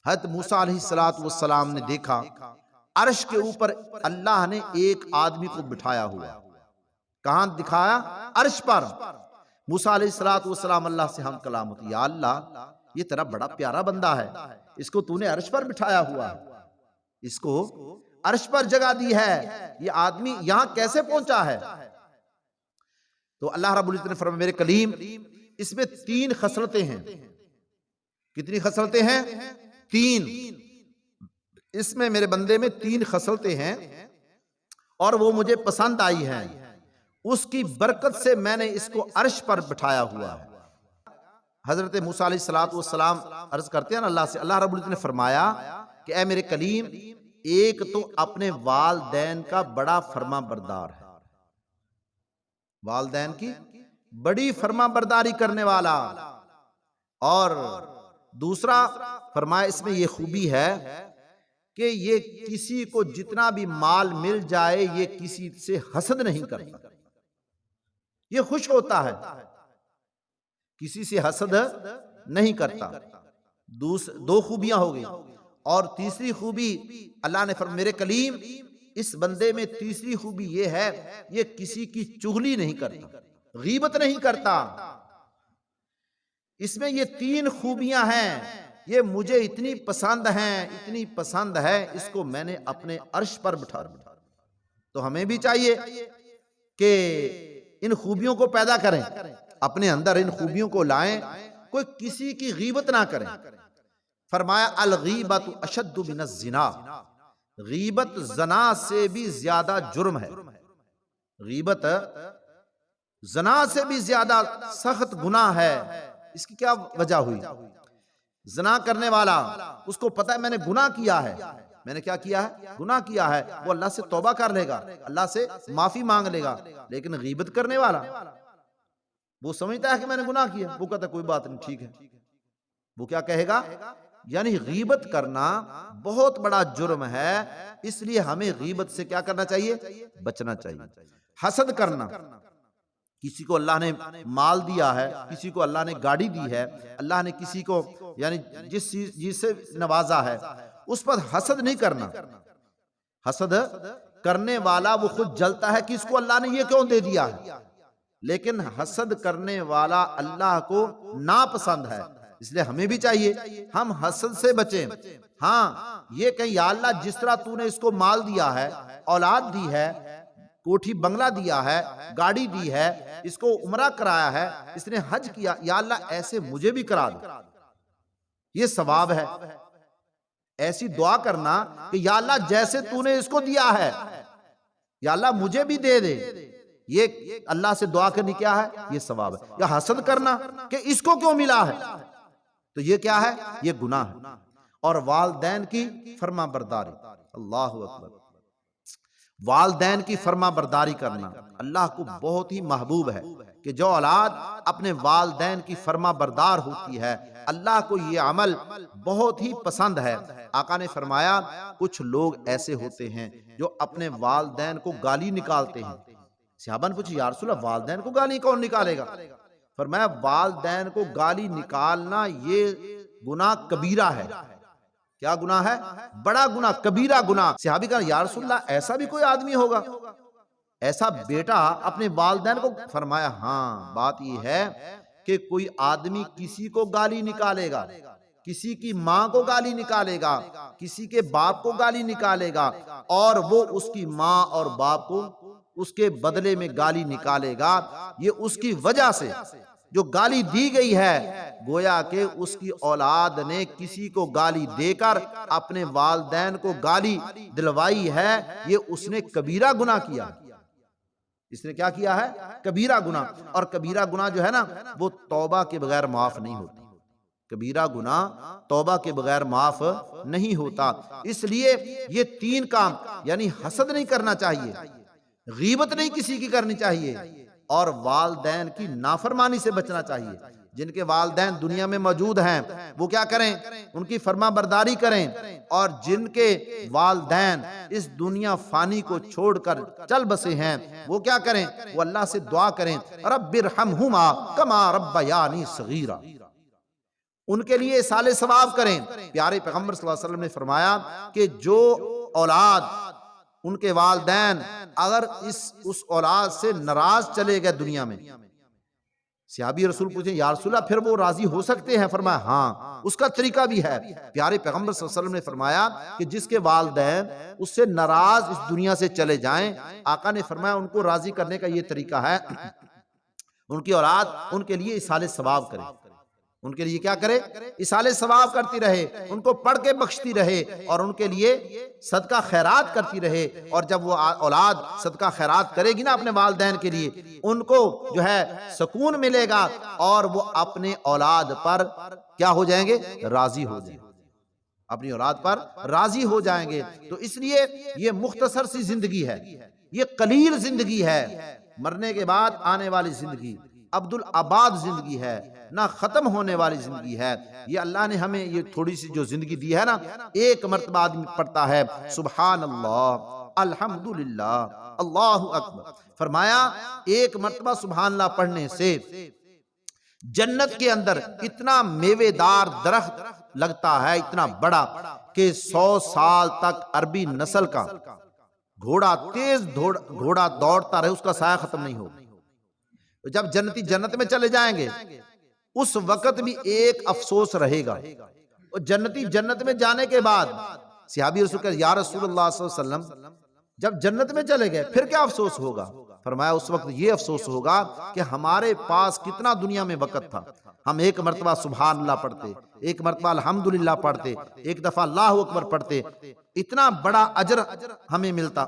حضرت موسیٰ علیہ السلام نے دیکھا عرش کے اوپر اللہ نے ایک آدمی کو بٹھایا ہوا. کہاں دکھایا؟ عرش پر. موسیٰ علیہ السلام اللہ سے ہم کلام ہوتی، یا اللہ یہ تیرا بڑا پیارا بندہ ہے، اس کو تو نے عرش پر بٹھایا ہوا ہے، اس کو عرش پر جگہ دی ہے، یہ آدمی یہاں کیسے پہنچا ہے؟ تو اللہ رب العزت نے فرمایا میرے کلیم اس میں 3 خصلتیں ہیں. کتنی خصلتیں ہیں؟ 3. اس میں میرے بندے میں 3 خصلتیں ہیں اور وہ مجھے پسند آئی ہیں، اس کی برکت سے میں نے اس کو عرش پر بٹھایا ہوا ہے. حضرت موسیٰ علیہ السلام عرض کرتے ہیں نا اللہ سے، اللہ رب العزت نے فرمایا کہ اے میرے کلیم ایک تو اپنے والدین کا بڑا فرما بردار ہے، والدین کی بڑی فرما برداری کرنے والا، اور دوسرا فرمایا اس میں یہ خوبی ہے کہ یہ کسی کو جتنا بھی مال مل جائے یہ کسی سے حسد نہیں کرتا، یہ خوش ہوتا ہے، کسی سے حسد نہیں کرتا. 2 خوبیاں ہو گئی. اور تیسری خوبی اللہ نے فرمایا میرے کلیم اس بندے میں تیسری خوبی یہ ہے یہ کسی کی چغلی نہیں کرتا، غیبت نہیں کرتا. اس میں یہ 3 خوبیاں ہیں، یہ مجھے اتنی پسند ہیں، اتنی پسند ہے، اس کو میں نے اپنے عرش پر بٹھا دیا. تو ہمیں بھی چاہیے کہ ان خوبیوں کو پیدا کریں، اپنے اندر ان خوبیوں کو لائیں، کوئی کسی کی غیبت نہ کریں. فرمایا الغیبت اشد من الزنا، غیبت زنا سے بھی زیادہ جرم ہے. غیبت زنا سے بھی زیادہ سخت گناہ ہے. اس کی کیا وجہ ہوئی؟ زنا کرنے والا اس کو پتہ ہے میں نے گناہ کیا ہے، میں نے کیا کیا ہے؟ گناہ کیا ہے، وہ اللہ سے توبہ کر لے گا، اللہ سے معافی مانگ لے گا. لیکن غیبت کرنے والا وہ سمجھتا ہے کہ میں نے گناہ کیا، وہ کہتا ہے کوئی بات نہیں ٹھیک ہے. وہ کیا کہے گا؟ یعنی غیبت کرنا بہت بڑا جرم ہے، اس لیے ہمیں غیبت سے کیا کرنا چاہیے؟ بچنا چاہیے. حسد کرنا، کسی کو اللہ نے مال دیا ہے، کسی کو اللہ نے گاڑی دی ہے، اللہ نے کسی کو یعنی جس چیز سے نوازا ہے اس پر حسد نہیں کرنا. حسد کرنے والا وہ خود جلتا ہے کہ اس کو اللہ نے یہ کیوں دے دیا ہے، لیکن حسد کرنے والا اللہ کو ناپسند ہے. اس لیے ہمیں بھی چاہیے ہم حسد سے بچیں. ہاں یہ کہ یا اللہ جس طرح تو نے اس کو مال دیا ہے، اولاد دی ہے، کوٹھی بنگلہ دیا ہے، گاڑی دی ہے، اس کو عمرہ کرایا ہے، اس نے حج کیا، یا اللہ ایسے مجھے بھی کرا دے. یہ ثواب ہے. ایسی دعا کرنا کہ یا اللہ جیسے تو نے اس کو دیا ہے یا اللہ مجھے بھی دے دے، یہ اللہ سے دعا کرنی کیا ہے؟ یہ ثواب ہے. یا حسد کرنا کہ اس کو کیوں ملا ہے، تو یہ کیا ہے؟ یہ گناہ ہے. اور والدین کی فرما برداری، اللہ اکبر، والدین کی فرما برداری کرنا اللہ کو بہت ہی محبوب ہے کہ جو اولاد اپنے والدین کی فرما بردار ہوتی ہے اللہ کو یہ عمل بہت ہی پسند ہے. آقا نے فرمایا کچھ لوگ ایسے ہوتے ہیں جو اپنے والدین کو گالی نکالتے ہیں. صحابہ نے پوچھا یا رسول اللہ والدین کو گالی کون نکالے گا؟ فرمایا والدین کو گالی نکالنا یہ گناہ کبیرہ ہے. کیا گناہ ہے؟ بڑا گناہ، کبیرہ گناہ. صحابی کہا یا رسول اللہ ایسا بھی کوئی آدمی ہوگا، ایسا بیٹا اپنے والدین کو؟ فرمایا ہاں بات یہ ہے کہ کوئی آدمی کسی کو گالی نکالے گا، کسی کی ماں کو گالی نکالے گا، کسی کے باپ کو گالی نکالے گا، اور وہ اس کی ماں اور باپ کو اس کے بدلے میں گالی نکالے گا. یہ اس کی وجہ سے جو گالی دی گئی ہے گویا کہ اس کی اولاد نے کسی کو گالی دے کر اپنے والدین کو گالی دلوائی ہے، یہ اس نے کبیرہ گناہ کیا. اس نے کیا کیا ہے؟ کبیرہ گناہ. اور کبیرہ گناہ جو ہے نا وہ توبہ کے بغیر معاف نہیں ہوتا. کبیرہ گناہ توبہ کے بغیر معاف نہیں ہوتا. اس لیے یہ 3 کام یعنی حسد نہیں کرنا چاہیے، غیبت نہیں کسی کی کرنی چاہیے، اور والدین کی نافرمانی سے بچنا چاہیے. جن کے والدین دنیا میں موجود ہیں وہ کیا کریں؟ ان کی فرما برداری کریں. اور جن کے والدین اس دنیا فانی کو چھوڑ کر چل بسے ہیں وہ کیا کریں؟ وہ اللہ سے دعا کریں رب ارحمہما کما ربیانی صغیرا. ان کے لیے ایصال ثواب کریں۔ پیارے پیغمبر صلی اللہ علیہ وسلم نے فرمایا کہ جو اولاد ان کے والدین اگر اس اولاد سے ناراض چلے گئے دنیا میں، صحابی رسول پوچھیں یا رسول اللہ پھر وہ راضی ہو سکتے ہیں؟ فرمایا ہاں، اس کا طریقہ بھی ہے۔ پیارے پیغمبر صلی اللہ علیہ وسلم نے فرمایا کہ جس کے والدین اس سے ناراض اس دنیا سے چلے جائیں، آقا نے فرمایا ان کو راضی کرنے کا یہ طریقہ ہے، ان کی اولاد ان کے لیے ایصال ثواب کرے، ان کے لیے کیا کرے؟ ایصال ثواب کرتی رہے، ان کو پڑھ کے بخشتی رہے اور ان کے لیے صدقہ خیرات کرتی رہے۔ اور جب وہ اولاد صدقہ خیرات کرے گی نا اپنے والدین کے لیے، ان کو جو ہے سکون ملے گا اور وہ اپنے اولاد پر کیا ہو جائیں گے؟ راضی ہو جائیں گے، اپنی اولاد پر راضی ہو جائیں گے۔ تو اس لیے یہ مختصر سی زندگی ہے، یہ قلیل زندگی ہے، مرنے کے بعد آنے والی زندگی عبدالآباد زندگی ہے، نہ ختم ہونے والی زندگی ہے۔ یہ اللہ نے ہمیں یہ تھوڑی سی جو زندگی دی ہے نا، ایک مرتبہ آدمی پڑھتا ہے سبحان اللہ الحمدللہ اللہ اکبر، فرمایا ایک مرتبہ سبحان اللہ پڑھنے سے جنت کے اندر اتنا میوے دار درخت لگتا ہے، اتنا بڑا کہ 100 سال تک عربی نسل کا گھوڑا تیز گھوڑا دوڑتا رہے، اس کا سایہ ختم نہیں ہوگا۔ جب جنتی جنت میں چلے جائیں گے اس وقت بھی ایک افسوس رہے گا، اور جنتی جنت میں جانے کے بعد صحابی رسول کہ یا رسول اللہ صلی اللہ علیہ وسلم جب جنت میں چلے گئے پھر کیا افسوس ہوگا؟ فرمایا اس وقت یہ افسوس ہوگا کہ ہمارے پاس کتنا دنیا میں وقت تھا، ہم ایک مرتبہ سبحان اللہ پڑھتے، ایک مرتبہ الحمدللہ پڑھتے، ایک دفعہ اللہ اکبر پڑھتے، اتنا بڑا اجر ہمیں ملتا۔